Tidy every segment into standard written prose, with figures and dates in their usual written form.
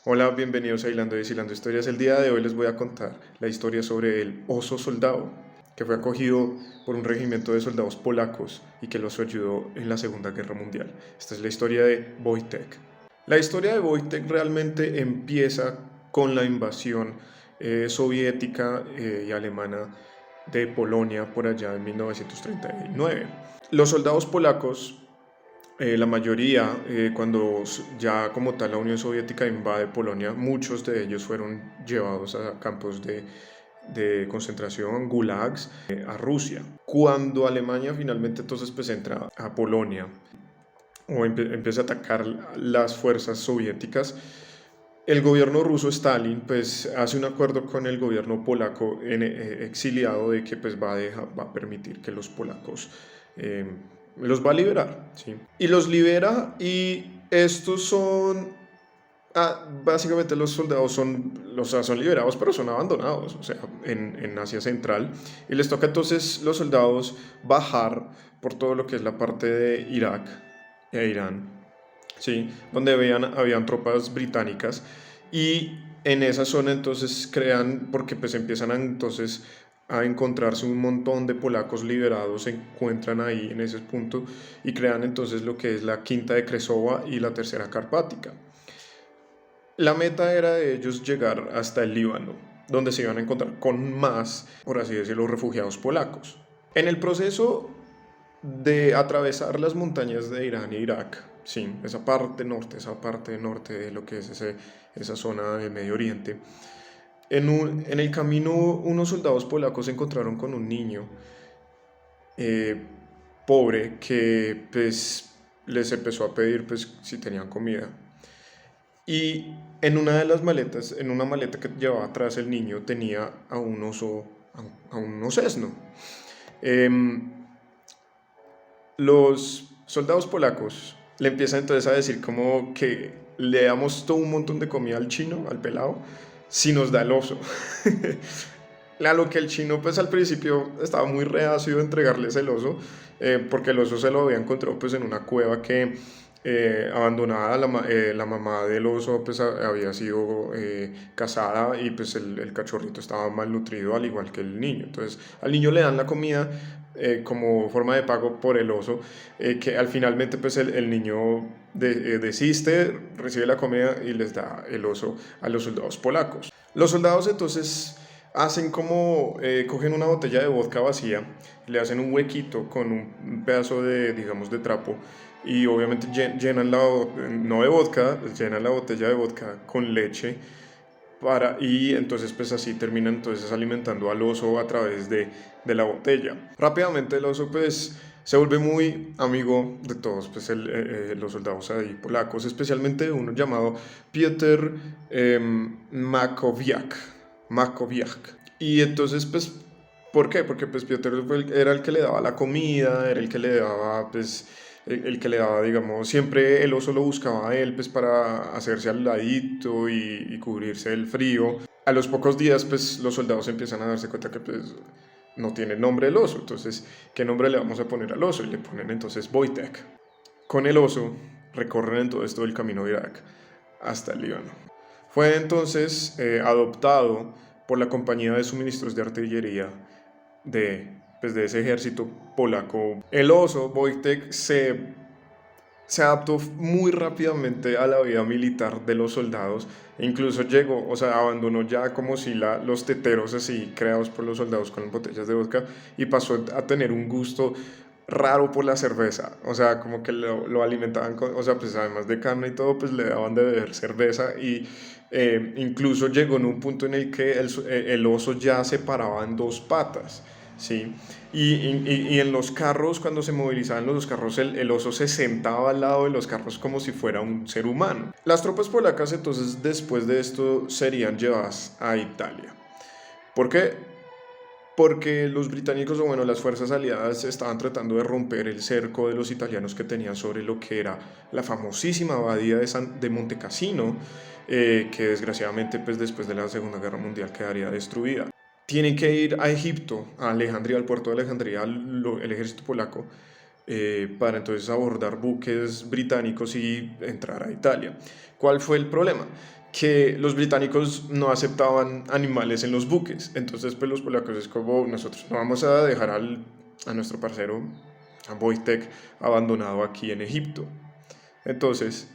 Hola, bienvenidos a Hilando y Deshilando Historias. El día de hoy les voy a contar la historia sobre el oso soldado, que fue acogido por un regimiento de soldados polacos y que los ayudó en la Segunda Guerra Mundial. Esta es la historia de Wojtek. La historia de Wojtek realmente empieza con la invasión soviética y alemana de Polonia por allá en 1939. Los soldados polacos la mayoría, cuando ya como tal la Unión Soviética invade Polonia, muchos de ellos fueron llevados a campos de concentración, gulags, a Rusia. Cuando Alemania finalmente entonces pues entra a Polonia o empieza a atacar las fuerzas soviéticas, el gobierno ruso Stalin pues hace un acuerdo con el gobierno polaco exiliado de que pues va a permitir que los polacos eh, los va a liberar, ¿sí? Y los libera y estos son, básicamente los soldados son liberados pero son abandonados, o sea, en Asia Central. Y les toca entonces los soldados bajar por todo lo que es la parte de Irak e Irán, ¿sí? Donde habían tropas británicas y en esa zona entonces crean, porque pues empiezan entonces a encontrarse un montón de polacos liberados, se encuentran ahí en ese punto y crean entonces lo que es la quinta de Kresova y la tercera Carpática. La meta era de ellos llegar hasta el Líbano, donde se iban a encontrar con más, por así decirlo, refugiados polacos. En el proceso de atravesar las montañas de Irán e Irak, sí, esa parte norte de lo que es esa zona del Medio Oriente. En el camino unos soldados polacos se encontraron con un niño eh, pobre que pues les empezó a pedir pues si tenían comida. Y en una de las maletas, en una maleta que llevaba atrás el niño tenía a un oso, a un osesno. Em, Los soldados polacos le empiezan entonces a decir como que le damos todo un montón de comida al chino, al pelado, si nos da el oso. A lo que el chino pues al principio estaba muy reacio de entregarles el oso, porque el oso se lo había encontrado pues en una cueva que abandonada, la mamá del oso pues había sido casada y pues el cachorrito estaba malnutrido al igual que el niño. Entonces al niño le dan la comida como forma de pago por el oso, que al finalmente pues el niño desiste, recibe la comida y les da el oso a los soldados polacos. Los soldados entonces hacen como, cogen una botella de vodka vacía, le hacen un huequito con un pedazo de, digamos, de trapo y obviamente llenan no de vodka, llenan la botella de vodka con leche y entonces pues así terminan entonces alimentando al oso a través de la botella. Rápidamente el oso pues se vuelve muy amigo de todos pues los soldados ahí polacos, especialmente de uno llamado Piotr Makowiak. Y entonces pues, ¿por qué? Porque pues Piotr era el que le daba la comida, era el que le daba pues el que le daba, digamos, siempre el oso lo buscaba a él, pues para hacerse al ladito y cubrirse del frío. A los pocos días, pues los soldados empiezan a darse cuenta que pues no tiene nombre el oso, entonces, ¿qué nombre le vamos a poner al oso? Y le ponen entonces Wojtek. Con el oso recorren entonces todo el camino de Irak hasta el Líbano. Fue entonces adoptado por la compañía de suministros de artillería de ese ejército polaco. El oso, Wojtek, se adaptó muy rápidamente a la vida militar de los soldados e incluso llegó, o sea, abandonó ya como si los teteros así creados por los soldados con botellas de vodka y pasó a tener un gusto raro por la cerveza, o sea, como que lo alimentaban con, o sea, pues además de carne y todo, pues le daban de beber cerveza y incluso llegó en un punto en el que el oso ya se paraba en dos patas, ¿sí? Y en los carros, cuando se movilizaban los carros, el oso se sentaba al lado de los carros como si fuera un ser humano. Las tropas polacas entonces después de esto serían llevadas a Italia. ¿Por qué? Porque los británicos, o bueno, las fuerzas aliadas estaban tratando de romper el cerco de los italianos que tenían sobre lo que era la famosísima abadía de Monte Cassino, que desgraciadamente pues, después de la Segunda Guerra Mundial quedaría destruida. Tienen que ir a Egipto, a Alejandría, al puerto de Alejandría, el ejército polaco, para entonces abordar buques británicos y entrar a Italia. ¿Cuál fue el problema? que los británicos no aceptaban animales en los buques. Entonces, pues los polacos es como, nosotros no vamos a dejar a nuestro parcero, a Wojtek, abandonado aquí en Egipto. Entonces,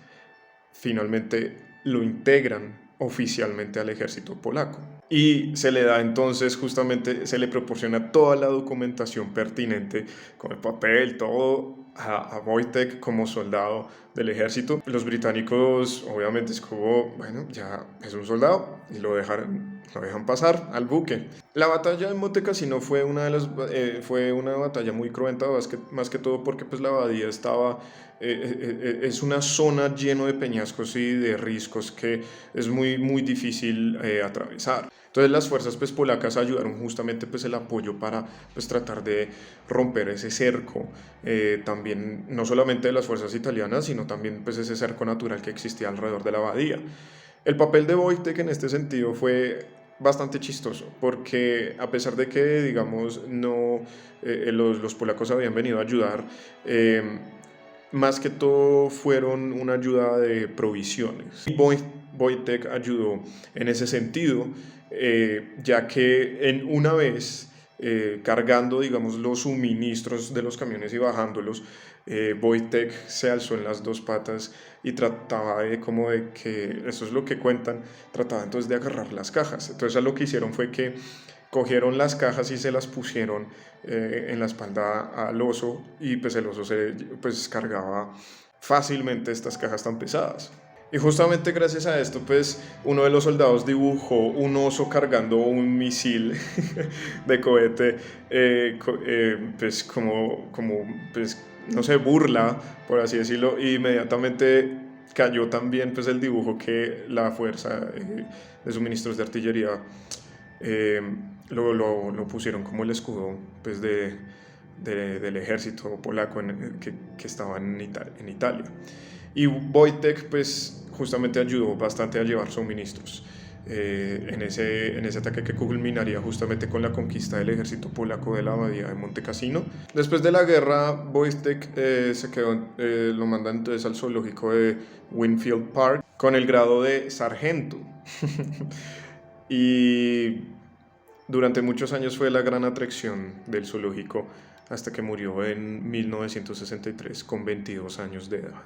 finalmente lo integran oficialmente al ejército polaco. Y se le da entonces, justamente, se le proporciona toda la documentación pertinente, con el papel, todo, a Wojtek como soldado del ejército. Los británicos, obviamente, es como, bueno, ya es un soldado, y lo dejan pasar al buque. La batalla de Monte Cassino fue una batalla muy cruenta, más que todo porque pues la abadía estaba, es una zona llena de peñascos y de riscos que es muy difícil atravesar. Entonces las fuerzas pues, polacas ayudaron justamente pues, el apoyo para pues, tratar de romper ese cerco, también no solamente de las fuerzas italianas, sino también pues, ese cerco natural que existía alrededor de la abadía. El papel de Wojtek en este sentido fue bastante chistoso, porque a pesar de que, digamos, no, los polacos habían venido a ayudar, más que todo fueron una ayuda de provisiones. Wojtek ayudó en ese sentido, ya que en una vez cargando, digamos, los suministros de los camiones y bajándolos, Wojtek se alzó en las dos patas y trataba de como de que, eso es lo que cuentan, trataba entonces de agarrar las cajas. Entonces lo que hicieron fue que cogieron las cajas y se las pusieron en la espalda al oso y pues el oso pues cargaba fácilmente estas cajas tan pesadas. Y justamente gracias a esto, pues uno de los soldados dibujó un oso cargando un misil de cohete, pues pues, no sé, burla, por así decirlo, y inmediatamente cayó también pues el dibujo que la fuerza de suministros de artillería eh, lo pusieron como el escudo pues, del ejército polaco que estaba en Italia. Y Wojtek pues justamente ayudó bastante a llevar suministros en ese ataque que culminaría justamente con la conquista del ejército polaco de la abadía de Monte Cassino. Después de la guerra, Wojtek lo mandan entonces al zoológico de Winfield Park con el grado de sargento. Y durante muchos años fue la gran atracción del zoológico hasta que murió en 1963 con 22 años de edad.